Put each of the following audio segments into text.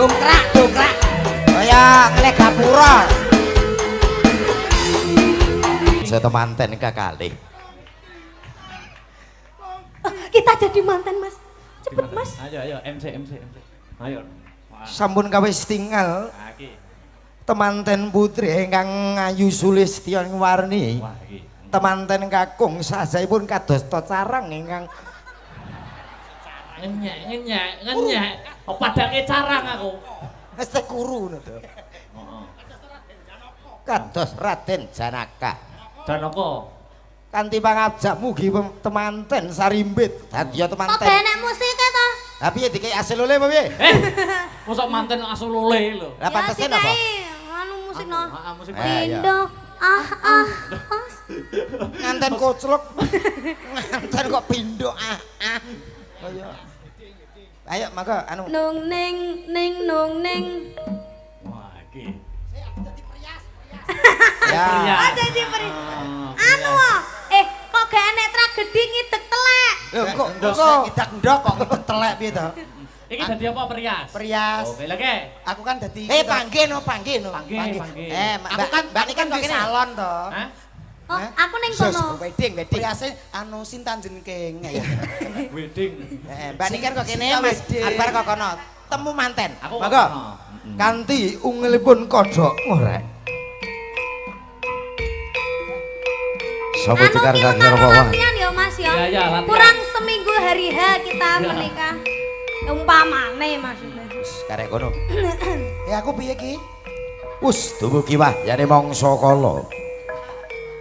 Dongkrak, dongkrak. Kaya ngelek gapura. Saya manten kekalih. Kita jadi mantan mas. Cepet mas. Ayo ayo MC. Ayo. Sampun kawis tinggal. Iki. Temanten putri ingkang Ayu Sulistiani Warni. Wah iki. Temanten kakung sajaipun kados carang ingkang ngenyek. Oh padake carang aku. wis kuru ngono to. Heeh. Kados Raden Janaka. Janaka. Kanthi pangajak mugi temanten sarimbit dadi temanten. Kok enek musik to? Lah piye dikei asil oleh apa piye? Mosok manten asul oleh lho. Lah pantesen apa? Anu musik no. Heeh, musik. Pindo Nganten koclok. Nganten kok pindho Kaya. Ayo maka anu. Nung ning nung ning. Wah iki. Ya. Ada di peri. Anu kok gak enek tragedi ngidek telek. Lho kok idak ndok kok telek piye to? Iki dadi apa perias? Perias. Oke, lha ke. Aku kan dadi Panggih no. Panggih. Aku kan mbak ini kan di salon to. Hah? Oh, aku ning kono. Wedding. priase anu Sintan Jenking ya. Wedding. Mbak ini kan kok kene Mas Akbar kok kono. Temu manten. Aku Monggo. Kanthi ungilipun kodhok ngorek. Sopo cekar sakira bawah. Latihan ya Mas ya. Iya, latihan. Kurang seminggu hari H kita menikah. Umpamane maksudnya. Karek kono. Ya aku piye ki? Wus dumugi wahyane mangsa kala.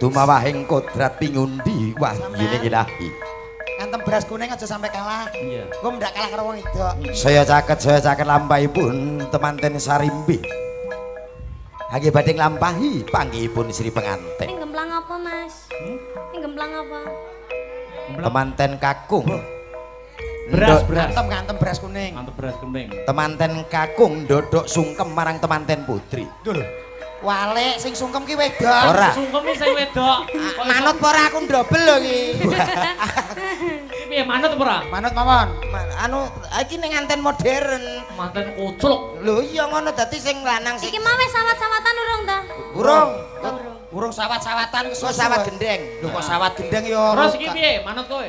Dumawahing kodrat pingundi wahyune ilahi. Ngantem beras kuning aja sampai kalah. Iya. Gua ndak kalah karo wong wedok. Saya caket lampahipun temanten sarimbi. Hage badhe nglampahi panggihipun Sri penganten. Ning gemplang apa Mas? Ning gemplang apa? Temanten kakung. Beras. Ngantem beras kuning. Mantep beras kuning. Temanten kakung ndodok sungkem marang temanten putri. Dul. Wale sing sungkem ki wedok. Ora. Sungkem sing wedok. Manut apa ora aku ndobel lho iki. Iki piye manut apa ora? Manut mawon. Anu iki ning nganten modern. Manten kucluk. Lho iya ngono dadi sing lanang sing Iki mau wis sawat-sawatan urung ta? urung. Urung sawat-sawatan Kok sawat gendeng. Lho kok sawat gendeng ya. Terus iki piye manut kowe?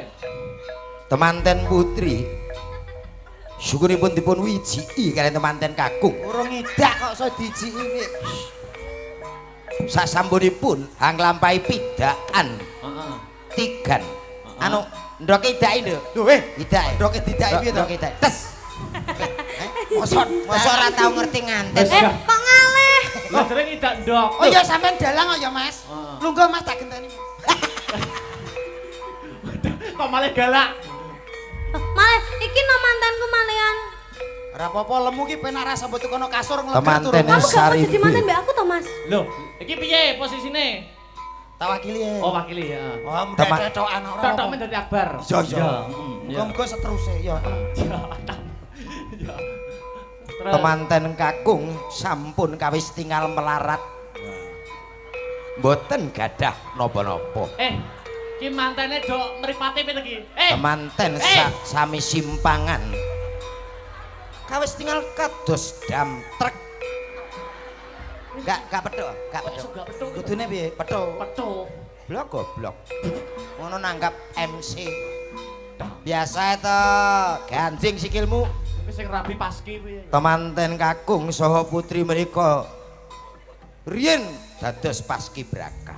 Temanten putri syukuripun dipun wijiki kaliyan temanten kakung. Urung ngidak kok iso dijiki iki. Sasampunipun nglampahi pidhakan Heeh. tigan. Anu ndoke idake lho. Lho Idake. ndoke didaki piye to? Ndoke idake. Tes. Mosok ora tau ngerti nganten. Kok ngaleh? Lah jeneng idak ndok. Oh iya sampean dalang kok ya Mas. Heeh. Lungguh Mas tak genteni. Kok malah galak? Malah iki no mantanku malian. Ora apa-apa lemu ki penak ra sambut kono kasur nglegar Temanten turun. Kamu gak mau Sarimbi. jadi mantan mbak aku to Mas? Loh, iki piye posisine? Tak wakili ya. Oh, wakili ya. Oh, Teman- mudah cetokan ora. Tok men dadi akbar. Iya, iya. Iya. Muga seterusnya ya. Ya. Terus Temanten kakung sampun kawis tinggal melarat. Mboten gadah napa-napa. ki mantene do mripate piye iki? Temanten sami simpangan. Kawis tinggal kados dam trek. Gak petuk, gak petuk. Gak petuk. Kudune piye? Petuk. Petuk. Blok goblok. Ngono nanggap MC. Biasa itu ganjing sikilmu. Tapi sing rabi paski piye? Temanten kakung saha putri mereka riyen dados paskibraka.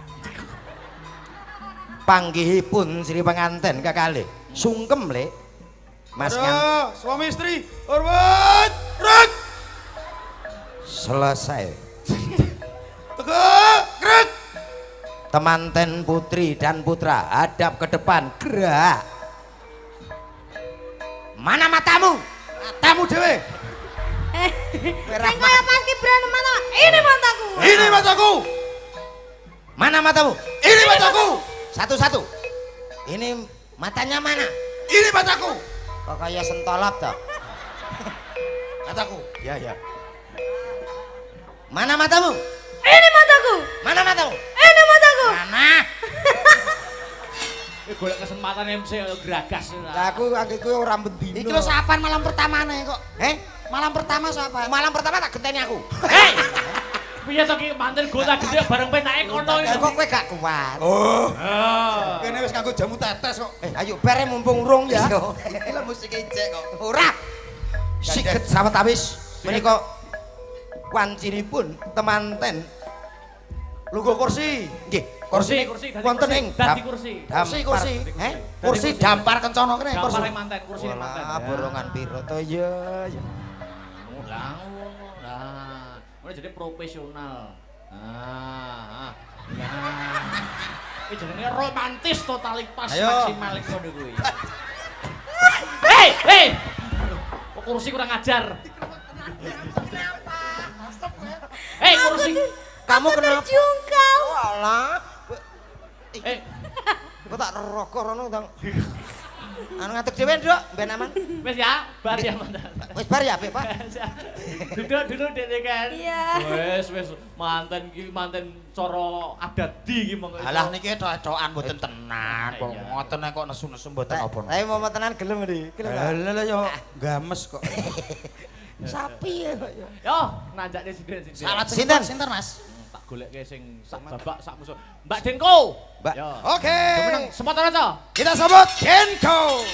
Panggihipun Sri penganten kekalih sungkem le Mas kan suami istri hormat rek selesai. tegak rek Temanten putri dan putra hadap ke depan gerak. Mana matamu? matamu dhewe Sing kaya pas Gibran mata. Ini mataku. ini mataku Mana matamu? ini mataku Satu-satu. Ini matanya mana? ini mataku Kok kayak sentolop toh? mataku Ya. Mana matamu? Ini mataku. Mana matamu? Ini mataku. Mana? golek kesempatan MC geragas. Lah aku kuwi ora bendino. Iki lho sapan malam pertamane kok. Malam pertama sapa? Malam pertama tak genteni aku. Hei! Piye to ki manten gota gede bareng penake kono iki. Kok kowe gak kuat. Oh. Ah. Kene wis nganggo jamu tetes kok. Ayo bare mumpung urung ya. Iki lho musik ijek kok. Ora. Siget sawetawis menika wanciripun temanten lungguh kursi. Nggih, Kursi wonten ing dadi kursi. Kursi. Kursi dampar kencana kene kursi. Dampare manten, kursine manten. Ah, borongan piro to ya. Lah, ngono jadi profesional. Nah. Iki jenenge romantis totalitas maksimal ngono kuwi. Hei! Kok kursi kurang ajar. Hei, kursi. Kamu kenapa? Terjungkal. Walah. Kok tak rokok rono tang. Anu ngadeg dhewe, Nduk, ben aman. wis ya, bar ya mantan. Wis bar ya, Pak. Duduk dene kan. Iya. Wis manten ki manten cara adat di ki monggo. Alah niki tok-tokan mboten tenan. Kok ngoten kok nesu-nesu mboten apa-apa. Tapi mau tenan gelem ndi? Gelem. Lah yo games kok. Sapi ya kok ya. Yo, nanjakne sinden. Salat Sinten? sinten Mas? Tak goleke sing sak babak sak musuh. Mbak Denko. Mbak. Yo. Oke. Kemenang sempat aja. Kita sambut Denko.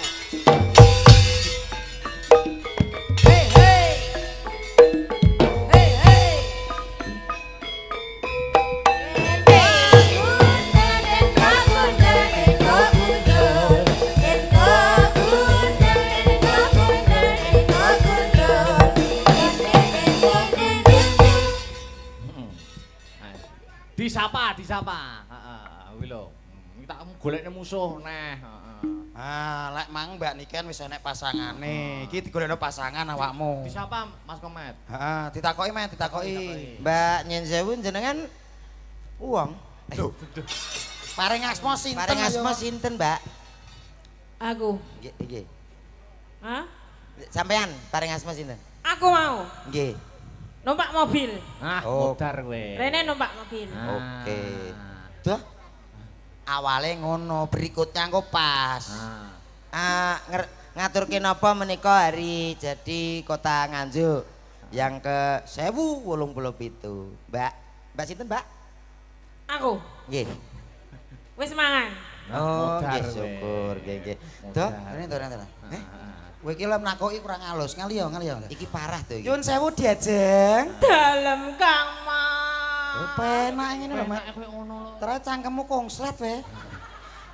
Disapa. Heeh, kuwi lho. Tak golekne musuh neh, heeh. Ah, lek mang Mbak Niken wis enek pasangane. Iki digolekno pasangan awakmu. Disapa Mas Komet. Heeh, ditakoki men, ditakoki. Mbak nyen sewu jenengan uang. Lho. Paring asma sinten? Paring asma sinten, Mbak? Aku. Nggih, nggih. Hah? Sampean paring asma sinten? Aku mau. Nggih. Numpak mobil. Ah, Oh. modar kowe. Rene numpak mobil. Oke. Tuh. Awale ngono, berikutnya engko pas. Ngaturke napa menika hari jadi Kota Nganjuk yang ke 1087. Mbak sinten, Mbak? Aku. Nggih. Wis mangan. Oh, modar nggih kowe. syukur, nggih nggih. Modar. Tuh, Rene to, rene. Kowe iki lem nakoki kurang halus, ngaliyo. iki parah tuh iki. Nyuwun sewu diajeng. Dalem Kang Mas. Yo penak ngene lho, Mak. Kowe ngono lho. Terus cangkemmu konslet wae.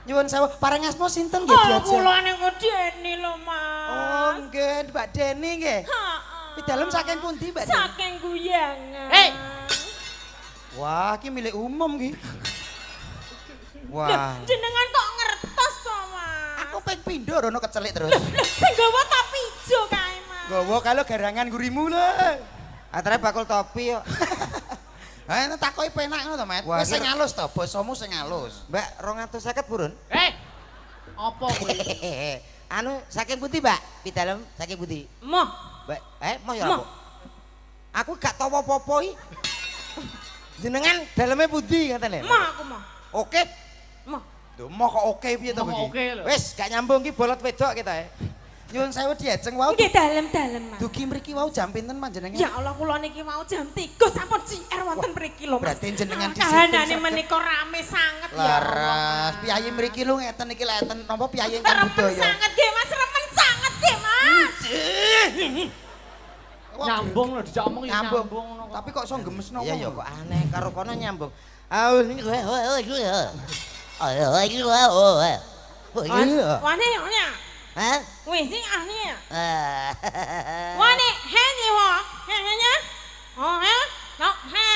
Nyuwun sewu, paring asma sinten nggih Oh, diajeng? kula niku Deni lho, Oh, Mas. nggih, Mbak Deni nggih. Heeh. Di dalem saking pundi, Mbak Deni? Saking Guyangan. Hei! Wah, iki milik umum iki. Loh, Wah. jenengan kok ngertos to, Mas? Aku ping pindho rono kecelik terus. Sing gawa tapi ijo kae, Mas. Gowo kalau garangan gurimu lho. Antara bakul topi yo. Ha, takoki penak ngono to, Met. Wah, Wis sing kira- halus to, basamu sing halus. Mbak 250 purun. Apa kowe? Anu saking pundi, Mbak? Pidalem saking pundi? Moh, Mbak, mau ya Moh. apa? Aku gak tau apa-apa iki. Jenengan daleme pundi ngaten lho? moh aku moh. Oke. Moh. Lho, mau kok oke piye to Ngomong iki? oke lho. Wis gak nyambung ki bolot wedok kita ya. Nyuwun sewu diajeng wau. Nggih dalem-dalem, Mas. Dugi mriki wau jam pinten panjenengan? Ya Allah, kula niki mau jam 3 sampun CR wonten mriki lho, Mas. berarti jenengan disiplin kahanane saged. menika rame sanget ya Laras, Allah. piyayi mriki lu ngeten iki leten napa piyayi ingkang Remen budaya. sanget nggih, Mas. Remen sanget nggih, Mas. Nyambung lho dijak omong ya Nyambung. nyambung ngono. Tapi kok iso gemesno Iya ya wong? kok aneh karo kono nyambung. Aul ini gue. Wane nya. Hah? Wis sing ahli ya. Wane henyi wa. Henya. Oh, ya. No, ha.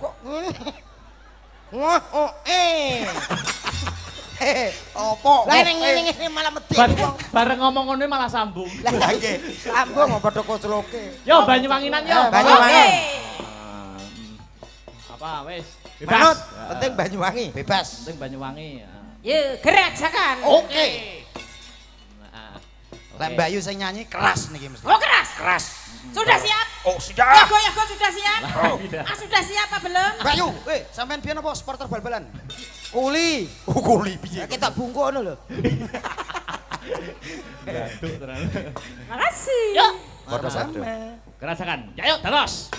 Kok wah oh Opo? Lah ning malah medhi wong. Bareng ngomong ngono malah sambung. Lah nggih. Sambung apa padha kocloke. Yo Banyuwanginan yo. Banyuwangi. Apa wis? Manut, Ya. penting Banyuwangi. Bebas. Penting Banyuwangi. Ya. Ye, gerak jakan. Oke. Nah, Lah Mbak Yu sing nyanyi keras niki mesti. Oh, keras. Keras. Sudah siap? Oh, Ya, sudah. goyah sudah siap? Lah, iya. Sudah siap apa belum? Mbak Yu, sampean biyen apa supporter bal-balan? Kuli. Kuli piye? Ketok bungkuk ngono lho. Batuk tenan. Makasih. Yuk. Sama-sama. Kerasakan. Ayo terus.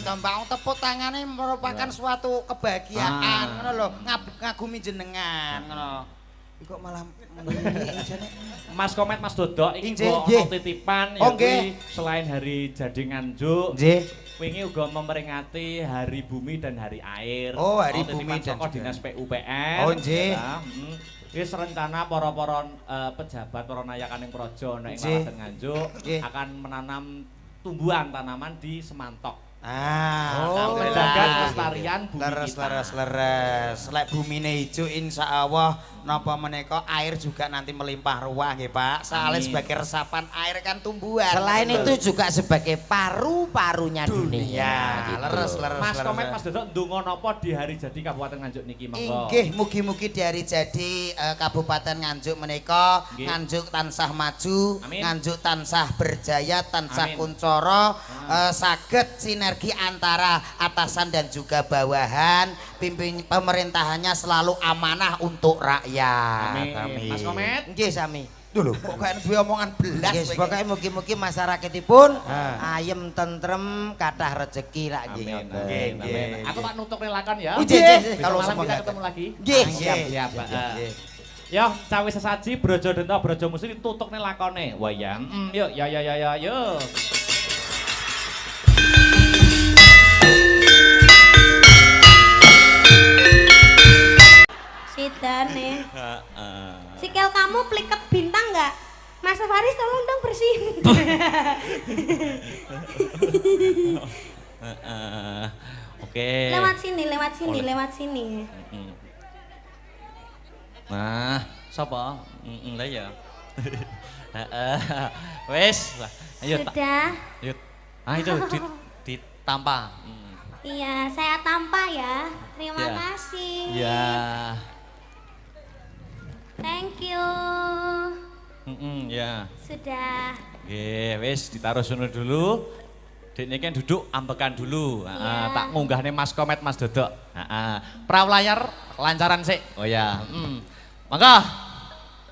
to Mbak, tepuk tangane merupakan suatu kebahagiaan ngono lho, ngagumi jenengan ngono. Iki kok malah Mas Komet Mas Dodok iki Nggih, kok nggih. ono titipan ya Oh, nggih. kuwi selain hari jadi nganjuk. Nggih. Wingi uga memperingati Hari Bumi dan Hari Air. Oh, Hari Ono Bumi titipan dan saka juga- Dinas PUPR. Oh, nggih. Ya, wis rencana para-para pejabat para nayakaning praja nek ing Nggih. Kabupaten Nganjuk Nggih. akan menanam tumbuhan tanaman di Semantok. Oh, menjaga leres. kelestarian bumi leres, kita. leres. Lek bumine ijo insyaallah napa menika air juga nanti melimpah ruah nggih Pak. Soalnya Amin. sebagai resapan air kan tumbuhan. Selain itu juga sebagai paru-parunya dunia. Dunia. Leres, leres. Mas Komet Mas Dodok ndonga napa di hari jadi Kabupaten Nganjuk niki monggo. Inggih, mugi-mugi dari jadi Kabupaten Nganjuk menika Nggih. Nganjuk tansah maju, Amin. Nganjuk tansah berjaya, tansah Amin. kuncoro, saged sinergi antara atasan dan juga bawahan, pimpin pemerintahannya selalu amanah untuk rakyat. Amin. Mas Komet. Nggih sami. Dulu, kok kayak duwe omongan belas. Nggih, pokoke mugi-mugi masyarakatipun Ah. ayem tentrem kathah rezeki lak nggih. Amin. ngoten. Amin. nggih, Amin. Aku nggih. tak nutup relakan ya. Nggih, Nggih, Besok kalau malam kita semangat. ketemu lagi. Nggih, Siap, siap. siap. Nggih. Yo, cawe sesaji brojo dento brojo musik tutuk nih lakone. Wah ya, yuk, ya, yuk. Sidane. Sikil kamu pliket bintang nggak? Mas Faris tolong dong bersihin. Oke. Lewat sini, lewat sini, Boleh. lewat sini. Nah, sapa? Lah ya. Wes, lah. Ayo tak. Sudah. Ayo. Ah itu ditampa. Iya, saya tampak ya. Terima Ya. kasih. Ya. Thank you. Ya. Sudah. Nggih, wis ditaruh sono dulu. Dekne kan duduk ambekan dulu. Heeh, Iya. tak munggahne Mas Komet Mas Dodok. Heeh. Pra layar lancaran sik. Oh ya. Mangga.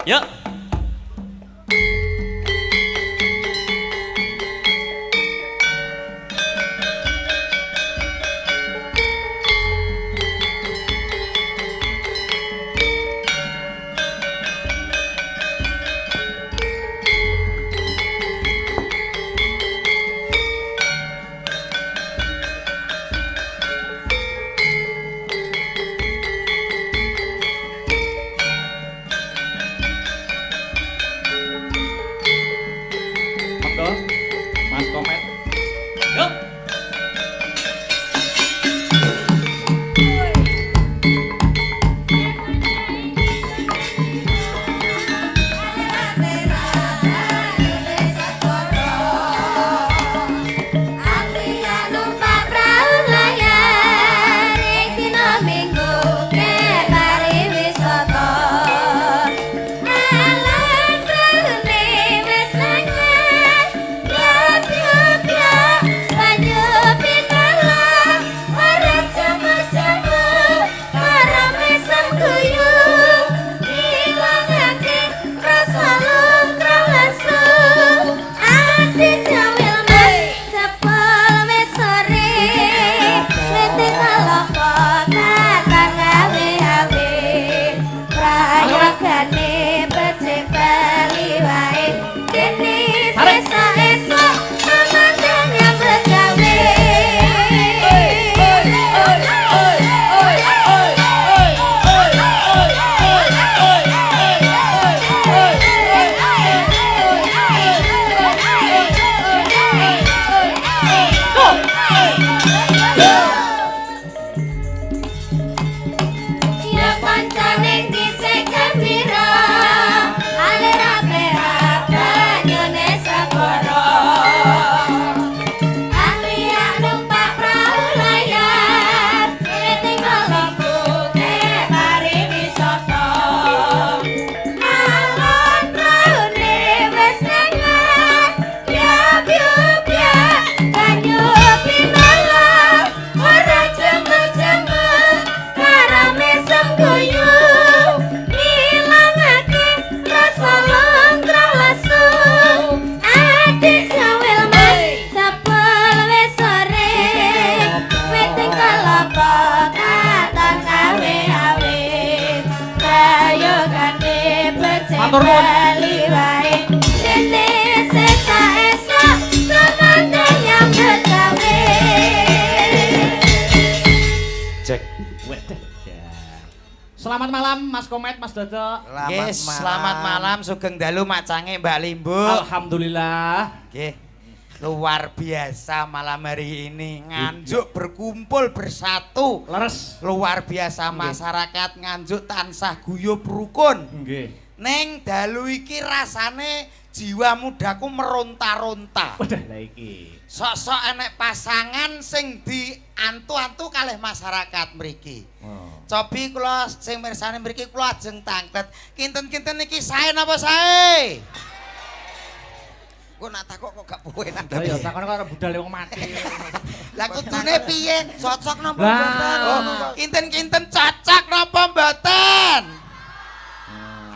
Yuk. Matur nuwun. bali wae dene sesa-esa samane yang gawe. Cek. Wedeh. Ya. Selamat malam Mas Komet, Mas Dodo. Selamat malam sugeng dalu macange Mbak Limbu. Alhamdulillah. Nggih. Luar biasa malam hari ini Nganjuk berkumpul bersatu. Leres. Luar biasa masyarakat Nganjuk tansah guyub rukun. Nggih. Ning dalu iki rasane jiwa mudaku meronta-ronta. Waduh, lah iki. Sok-sok enek pasangan sing diantu-antu kalih masyarakat mriki. Cobi kula sing mirsani mriki kula ajeng tanglet. Kinten-kinten iki sae napa sae? Kok nak takok kok gak penak. Lah ya takon karo budal wong mati. Lah kudune piye? Cocok napa Lah. mboten? Oh, kinten-kinten cocok napa mboten?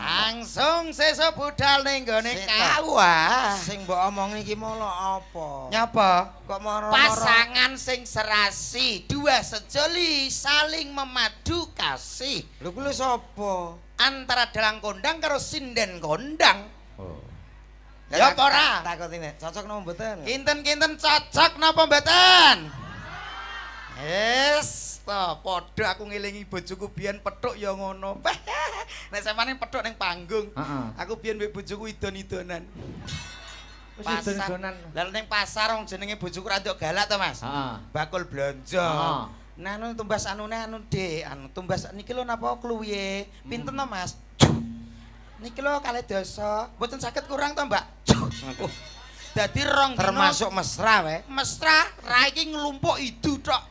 Langsung sesuk budal ning gone kawah. Sing mbok omong iki molo apa? Nyapa? Kok moro-moro Pasangan sing serasi, dua sejoli saling memadu kasih lho kuwi sapa? antara dalang kondang karo sinden kondang. Oh. Ya apa ora? Takutine cocok napa mboten? Kinten-kinten cocok napa mboten? Yes, to padha aku ngelingi bojoku biyen pethuk ya ngono. Nek sampeyan pethuk ning panggung, aku biyen mbek bojoku idon-idonan. Pasar. Lah ning pasar wong jenenge bojoku ra nduk galak to, Mas. Heeh. Bakul blonjo. Nah, anu tumbas anune anu Dik, anu tumbas niki lho napa kluwihe? Pinten to, Mas? Niki lho 2.000. Mboten saged kurang to, Mbak? Dadi rong dina Termasuk mesra wae. mesra, ra iki nglumpuk idu tok.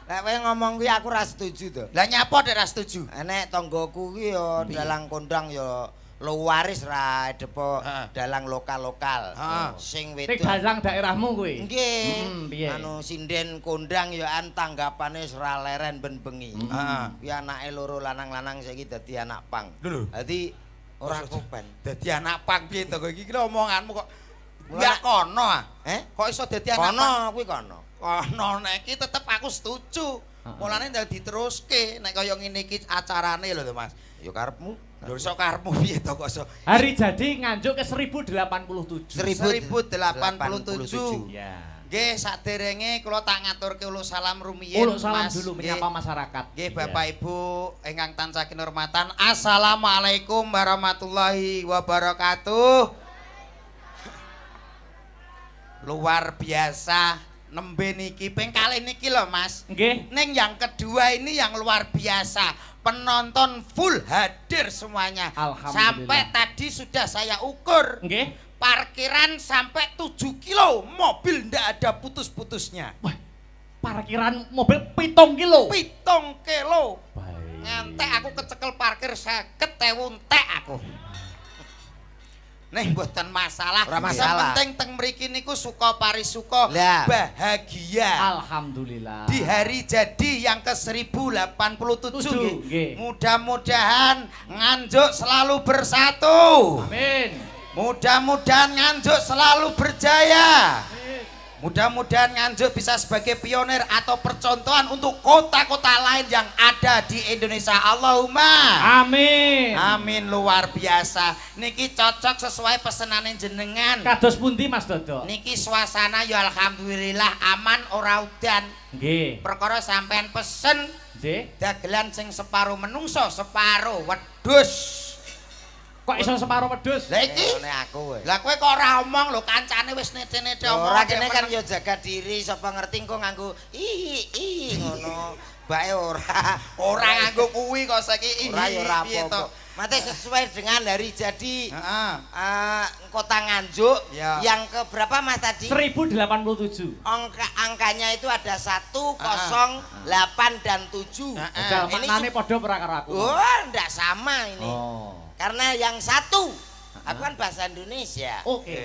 Lek kowe ngomong kuwi aku ra setuju to. Lah nyapa dek ra setuju? Enek tanggoku kuwi ya dalang kondang ya luwaris ra depo dalang lokal-lokal. Sing Ning wedok. dalang daerahmu kuwi. Nggih. Piye? Anu sinden kondang ya an tanggapane ora leren ben bengi. Heeh. Kuwi anake loro lanang-lanang saiki dadi anak pang. Lho. Dadi ora kopen. Dadi anak pang piye to iki ki omonganmu kok enggak kono ah. Kok iso dadi anak pang? Kono kuwi kono. Kono nek iki tetep aku setuju. Mulane ndak diteruske nek kaya ngene iki acarane lho to Mas. Ya karepmu. Lho iso karepmu piye to kok iso? Hari jadi Nganjuk ke 1087. 1087. Ya. Nggih, saderenge kula tak ngaturke uluk salam rumiyin Uluk salam Mas. dulu Nggih. menyapa masyarakat. Nggih Bapak Ibu ingkang tansah kinurmatan. Assalamualaikum warahmatullahi wabarakatuh. Luar biasa nembe niki ping kalih niki lho Mas. Nggih. Ning yang kedua ini yang luar biasa. Penonton full hadir semuanya. Alhamdulillah. Sampai tadi sudah saya ukur. Nggih. Parkiran sampai 7 kilo. Mobil ndak ada putus-putusnya. Wah, parkiran mobil 7 kilo. 7 kilo. Baik. Ngantek aku kecekel parkir 50.000 entek aku. Nih mboten masalah. Ora masalah. Penting teng mriki niku suka parisuka Lah. bahagia. Alhamdulillah. Di hari jadi yang ke-1087 Nggih. mudah-mudahan Nganjuk selalu bersatu. Amin. Mudah-mudahan Nganjuk selalu berjaya. Mudah-mudahan Nganjuk bisa sebagai pionir atau percontohan untuk kota-kota lain yang ada di Indonesia. Allahumma Amin. amin. Luar biasa. Niki cocok sesuai pesenane jenengan. Kados pundi Mas Dodo? Niki suasana ya alhamdulillah aman ora udan. Nggih. Perkara sampean pesen Nggih. dagelan sing separuh menungso, separuh wedhus. Kok iso separo wedhus? Lah iki Ngene aku kowe. lah kowe kok ora omong lho kancane wis nete-nete omong. Ora kene kan ya jaga diri, sapa ngerti engko nganggo ih ngono. Bae ora. Ora nganggo kuwi kok saiki Ora ya ora piye to? apa-apa. Mate sesuai dengan hari jadi Heeh. Kota Nganjuk Ya. yang ke berapa Mas tadi? 1087. Angkanya itu ada 1, 0, 8 dan 7. Jajal Ini maknane padha ora karo aku. Oh, enggak sama ini. Oh. Karena yang 1 aku kan bahasa Indonesia. Oke.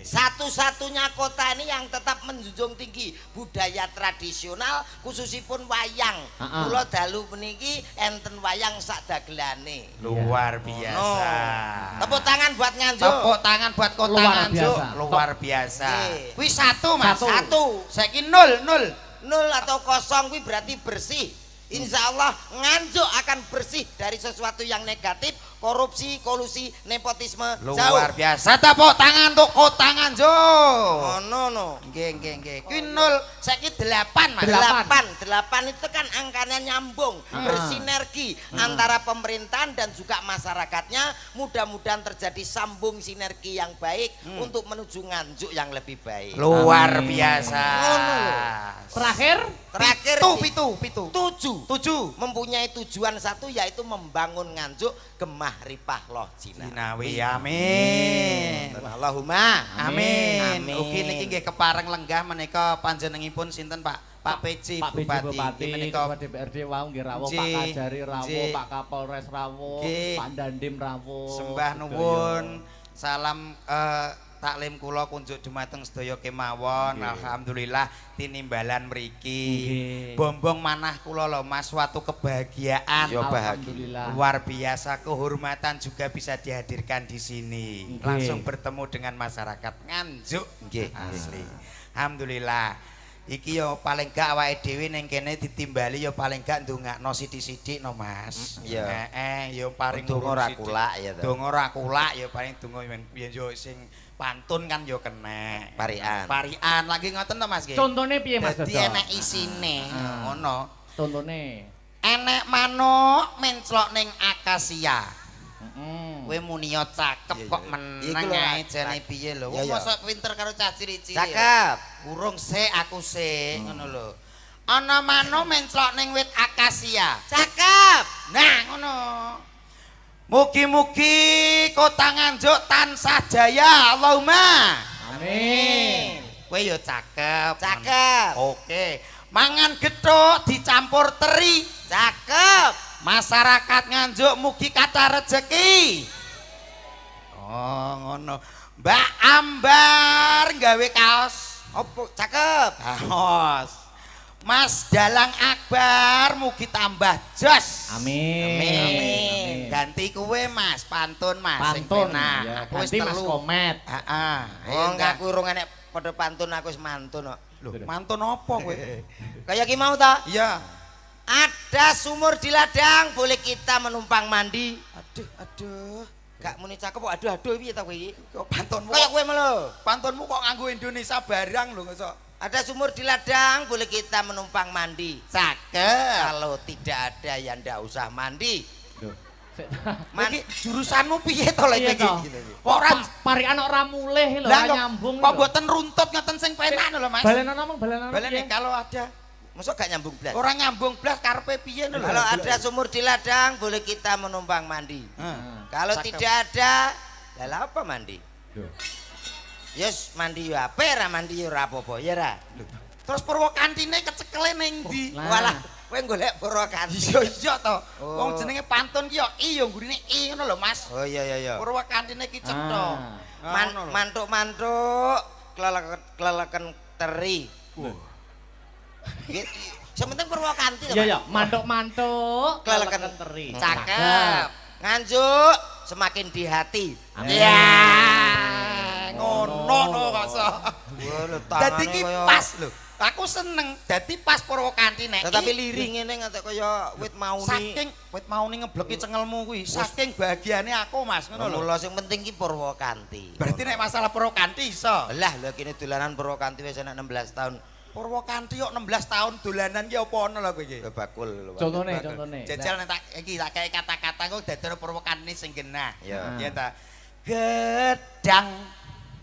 Satu-satunya kota ini yang tetap menjunjung tinggi budaya tradisional khususipun wayang. Kula dalu meniki enten wayang sak dagelane. Luar biasa. Tepuk tangan buat Nganjuk. Tepuk tangan buat kota Luar Nganjuk. biasa. Luar biasa. Oke. Kuwi 1 Mas. 1. Saiki 0. 0 atau 0 kuwi berarti bersih. Insya Allah Nganjuk akan bersih dari sesuatu yang negatif. korupsi, kolusi, nepotisme. Luar biasa. Tepuk tangan untuk tangan Jo. No. Nggih. Kuwi 0 saiki 8 Mas. 8 itu kan angkanya nyambung, bersinergi antara pemerintahan dan juga masyarakatnya. Mudah-mudahan terjadi sambung sinergi yang baik untuk menuju Nganjuk yang lebih baik. Luar biasa. Terakhir Pitu. 7 mempunyai tujuan satu yaitu membangun Nganjuk gemah ripah loh Jinawi. Amin. Allahumma Amin. Ugi niki nggih kepareng lenggah menika panjenenganipun sinten Pak PJ Bupati menika DPRD wau nggih rawuh, Pak Kajari rawuh, Pak Kapolres rawuh, Pak Dandim rawuh. Sembah nuwun. Salam taklim kula kunjuk dumateng sedaya kemawon. Alhamdulillah tinimbalan mriki. Bombong manah kula lho Mas, suatu kebahagiaan. Alhamdulillah. Luar biasa, kehormatan juga bisa dihadirkan di sini. Langsung bertemu dengan masyarakat Nganjuk. Asli. Alhamdulillah. Iki yo paling gak awake dhewe ning kene ditimbali yo paling gak ndongakno sithik-sithik no Mas. Yo paring donga ora kulak ya to. Donga ora kulak yo paling donga yen yo sing pantun kan yo kenek. Parian lagi ngoten to Mas nggih. Contone piye Mas? Dadi enek isine ngono. Contone Enek manuk menclok ning akasia. Kowe muni yo cakep kok meneng ae jane piye lho. Wong mosok pinter karo cah cilik-cilik. Cakep. Urung sik aku sik ngono lho. Ana manuk menclok ning wit akasia. Cakep. Nah ngono. Mugi-mugi Kota Nganjuk tansah jaya. Allahumma amin. Kowe yo cakep. Cakep. Oke. Mangan gethuk dicampur teri. Cakep. Masyarakat Nganjuk mugi kathah rejeki. Oh ngono. Mbak Ambar gawe kaos. Opo cakep. Kaos. Mas Dalang Akbar mugi tambah jos. Amin. Ganti kuwe Mas, pantun Mas. Pantun. Nah, aku wis ganti Mas telu. Komet. Heeh. Wong aku urung enek padha pantun, aku wis mantun kok. Lho, mantun apa kowe? Kayak ki mau ta? Iya. Ada sumur di ladang, boleh kita menumpang mandi. Aduh. Gak muni cakep kok aduh piye ta kowe iki? Kok pantunmu? Kayak kowe melo. Pantunmu kok nganggo Indonesia barang lho kok. Ada sumur di ladang, boleh kita menumpang mandi. Cakep. Kalau tidak ada ya ndak usah mandi. Iki jurusanmu piye to lek iki? Kok ora parikan ora mulih lho, ora nyambung. Kok mboten runtut ngoten sing penak lho Mas. Balenan ngomong balenan. Balene kalau ada Mosok gak nyambung blas. orang nyambung blas karepe piye lho. Kalau ada sumur di ladang, boleh kita menumpang mandi. Kalau tidak ada, lah apa mandi? Yes, mandi yo ape, ra mandi yo ora apa-apa, ya ra. Terus Purwokantine kecekele ning ndi? Walah, kowe golek Purwokanti. Iya to. Wong jenenge pantun ki yo I yo gurine I ngono lho Mas. Oh iya. Purwokantine ki cetha. Mantuk-mantuk kleleken teri. Sementing Purwokanti. Iya, mantuk-mantuk kleleken teri. Cakep. Nganjuk semakin di hati. Iya. Ngono to kok. Dadi ki pas lho. Aku seneng dadi pas Purwokantine. Tetapi liring ngene ngatek kaya wit mauni. Saking wit mauni ngebleki cengelmu kuwi, saking bahagiane aku Mas ngono lho. Mula sing penting ki Purwokanti. Berarti nek masalah Purwokanti iso. Lah lha kene dolanan Purwokanti wis enek 16 tahun. Purwokanti kok 16 tahun dolanan ki apa ono lho kowe iki? Bakul lho. Contone. Jajal nek tak iki tak kei kata-kata kok dadar Purwokanti sing genah. Ya ta. Gedang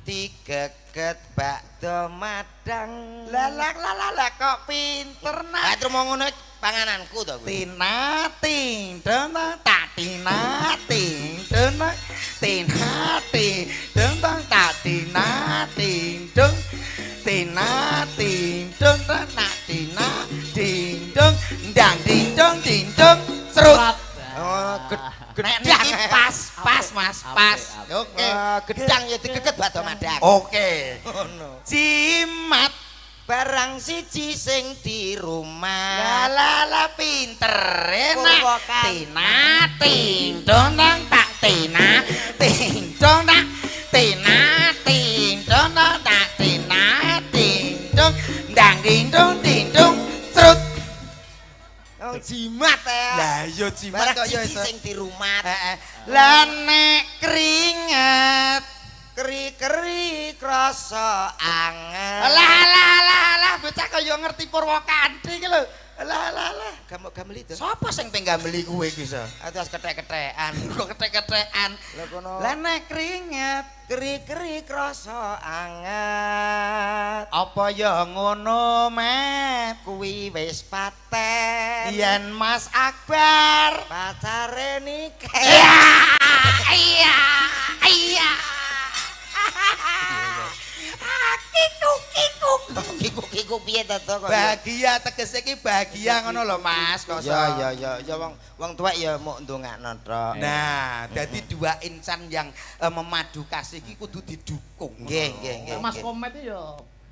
digeket bakdo madang. Lalak kok pinter Lah nak. terus mau ngono pangananku to kuwi. Tinating dana tak tinating dana tinating dana tak tinating dong tinating dana tak tinating dong dang ding dong serut. Oh, Nek niki pas Mas, pas. Oke. Gedang ya digeket bakdo madang. Oke. Ngono. Cimat Barang siji sing di rumah. lala pinter enak. Purwokanti. Tinating dong tak tinating dong tak tinating dong tak tinating dong dang ding dong serut. jimat ya. Lah iya jimat kok ya iso. sing dirumat. Heeh. Lah nek keringet Keri-keri krasa angen. Lah bocah kaya ngerti Purwakandhi iki lho. Lah Gamel itu. sapa sing penggambeli kuwe iki iso? Atus kethek-kethekan. Kok ketek-ketekan. Lha kono. Lah nek keringet Keri-keri krasa anget. apa ya ngono, Met? Kuwi wis paten. Yen Mas Akbar Pacare nikah. iya. Kiku piye to kok. Bahagia tegese iki bahagia ngono lho Mas. Ya wong tuwek ya mok ndongakno tok. Nah, dadi dua insan yang memadu kasih iki kudu didukung. Nggih. Mas Komet itu ya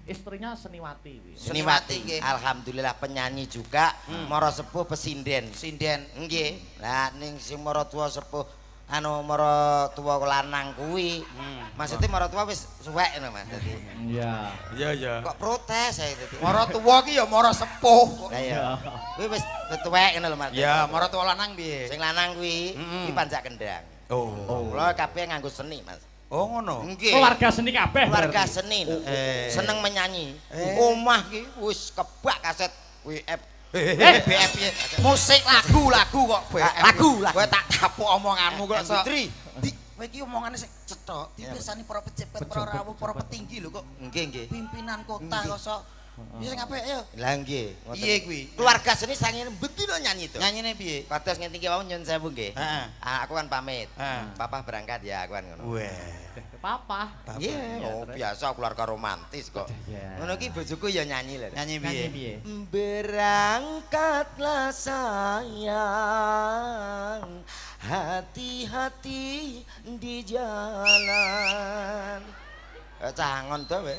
istrinya Seniwati. Seniwati nggih. alhamdulillah penyanyi juga, mara sepuh pesinden. Sinden. Nggih. Lah ning sing mara tuwa sepuh mara tuwa lanang kuwi. Maksudnya mara tuwa wis suwek ngono Mas. Dadi Iya. kok protes saya dadi. Mara tuwa ki ya mara sepuh. Lah ya. Kuwi wis tuwek ngono lho Mas. Ya, mara tuwa lanang piye? Sing lanang kuwi iki panjak kendang. Oh. Kula kabeh nganggo seni Mas. Oh ngono. Nggih. Keluarga seni kabeh. Keluarga berarti. seni lho. Seneng menyanyi. Eh. Omah ki wis kebak kaset WF. BF piye? Musik lagu kok BF. Lagu. Kowe tak tapuk omonganmu kok sok. Putri. Kowe iki omongane sing cetok. Dipirsani para pejabat, para rawuh, para petinggi lho kok. Nggih. Pimpinan kota kok sok. Iki sing apik ya. Lah nggih. Piye kuwi? Keluarga seni sangene betul nyanyi to. Nyanyine piye? Kados ngene iki wau nyun sewu nggih. Heeh. Aku kan pamit. Heeh. Papa berangkat ya aku kan ngono. Weh. Papa. Nggih, oh biasa keluarga romantis kok. Iya. Ngono ki bojoku ya nyanyi lho. Nyanyi Nyanyi piye? piye? Berangkatlah sayang, hati-hati di jalan. Cangon to we.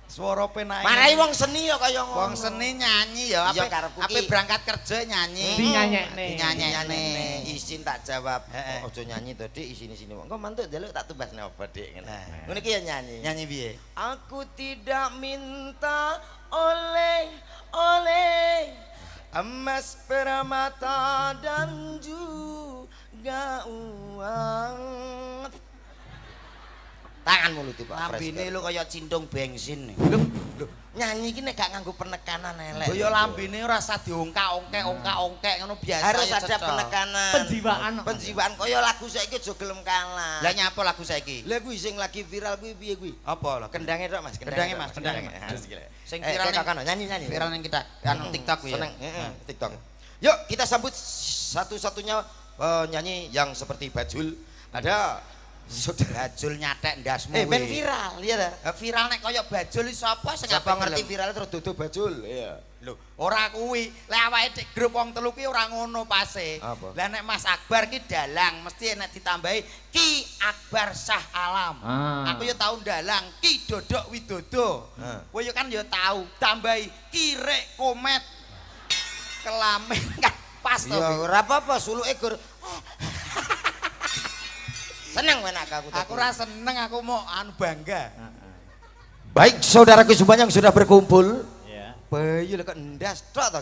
Swara penake. Marai wong seni ya kaya ngono. Wong seni nyanyi ya, Iya, ape karepku ape ki. berangkat kerja nyanyi. Dinyanyekne. Dinyanyekne. Izin tak jawab. Heeh. Ojo nyanyi to, Dik, isini-sini. Engko mantuk njaluk tak tumbasne apa, Dik. Ngono. Nah. Ngono ki ya nyanyi. Nyanyi piye? Aku tidak minta oleh emas, permata dan juga uang. Tangan mulut Pak. Lambene lu kaya cindung bensin. Nyanyi iki nek gak nganggo penekanan elek. Lho ya lambene ora usah diongkak-ongkek, ongkak-ongkek ngono biasa harus ya ada cecok. penekanan. Penjiwaan. Penjiwaan kaya lagu saiki aja gelem kalah. Lah nyapa lagu saiki? Lah kuwi sing lagi viral kuwi piye kuwi? Apa lah? Kendange tok Mas, Kendange, Mas, tok, kendange. Harus gila. Sing viral viral kan nyanyi. Viral ning kita anu TikTok kuwi. Seneng, TikTok. Yuk kita sambut satu-satunya penyanyi yang seperti Bajul. Ada Saudara Bajul nyatek ndasmu ben viral, iya ta? Viral nek kaya Bajul iki sapa sing Siapa apik ngerti gelem? viral terus dudu Bajul? Iya. Lho, ora kuwi. Lek awake dik grup wong telu ki ora ngono pase. Apa? Lah nek Mas Akbar ki dalang, mesti nek ditambahi Ki Akbar Shah Alam. Ah. Aku ya tau dalang Ki Dodok Widodo. Kowe ya kan ya tau tambahi Ki Rek Komet. Kelamin kan pas to. Ya ora apa-apa, suluke gur. Seneng menak aku. Aku ora seneng, aku mau anu bangga. Baik, saudaraku semuanya yang sudah berkumpul. Iya. Bayu lek ndas tok to.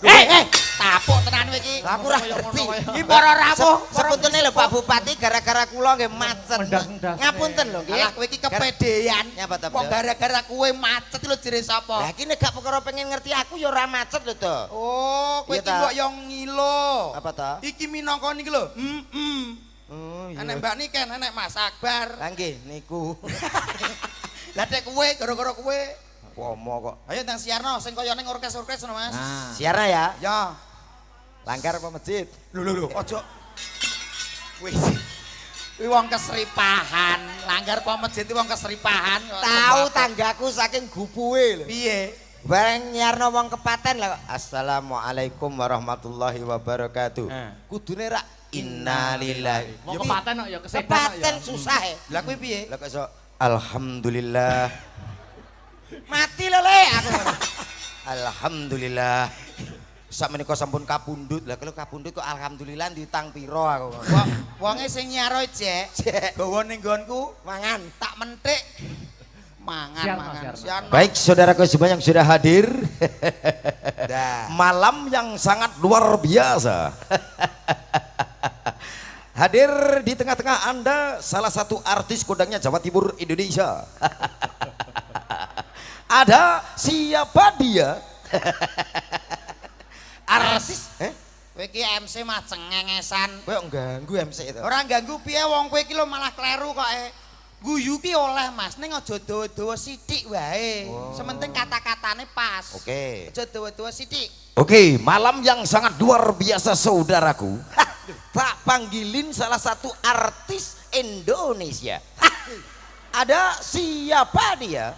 Tapuk tenan kowe iki. Aku ora ngerti. Iki para rawuh, Sepuntene lho Pak Bupati gara-gara kula nggih macet. Mendas-mendas. Ngapunten lho nggih. Alah kowe iki kepedean. Nyapa ta, Kok Bro? gara-gara kowe macet lho jere sapa? Lah iki nek gak perkara pengen ngerti aku ya ora macet lho to. Oh, kowe Iya iki ta? mbok yo ngilo. Apa ta? Iki minangka niki lho. Oh Enek Mbak Niken, enek Mas Akbar. Lah nggih niku. Lah dek kowe gara-gara kowe. Pomo kok. Ayo ndang siarno sing kaya ning orkes-orkes ngono, Mas. Nah. Siara ya. Ya. Langgar apa masjid? Lho, ojo. Wis. Kuwi wong kesripahan, langgar apa masjid iki wong kesripahan. Tahu tanggaku saking gupuhe lho. Piye? Bareng nyarno wong kepaten lah. Assalamualaikum warahmatullahi wabarakatuh. Kudune rak innalillahi. Wong kepaten kok ya kesedan kok ya. Kepaten susah e. Lah kuwi piye? Lah kok iso alhamdulillah. Mati lho le aku. Alhamdulillah. Sakmenika sampun kapundhut. Lah kalau kapundhut kok alhamdulillah diutang piro aku. Wonge sing nyaro Jek. Gawa ning nggonku Mangan. tak mentik. Mangan. Baik saudaraku semua yang sudah hadir. Malam yang sangat luar biasa. Hadir di tengah-tengah Anda salah satu artis kondangnya Jawa Timur Indonesia. Ada siapa dia? Artis Kowe iki MC mah cengengesan. kowe ganggu MC itu. Ora ganggu piye wong kowe iki lho malah kleru kok. Guyu ki oleh Mas, ning aja dawa-dawa sithik wae. Sementing kata-katane pas. Oke. Aja dawa-dawa sithik. Oke, malam yang sangat luar biasa saudaraku. Tak panggilin salah satu artis Indonesia. Ada siapa dia?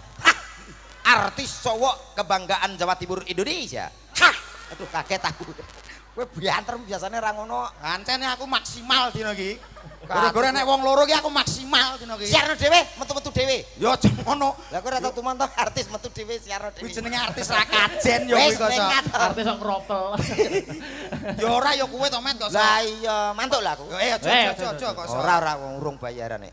Artis cowok kebanggaan Jawa Timur Indonesia. Aduh kaget aku. Kowe bianter biasanya ra ngono. Kancene aku maksimal dino iki. Gara-gara nek wong loro ki aku maksimal dino iki. Siarno dhewe, metu-metu dhewe. Ya aja ngono. Lah kowe ora tau tumanto artis metu dhewe siarno dhewe. Kuwi jenenge artis ra kajen ya kuwi Wis kok. nekat. Artis kok kropel. Ya ora ya kuwe to men kok. Lah iya, mantuk lah aku. Aja kok. Ora wong urung bayarane.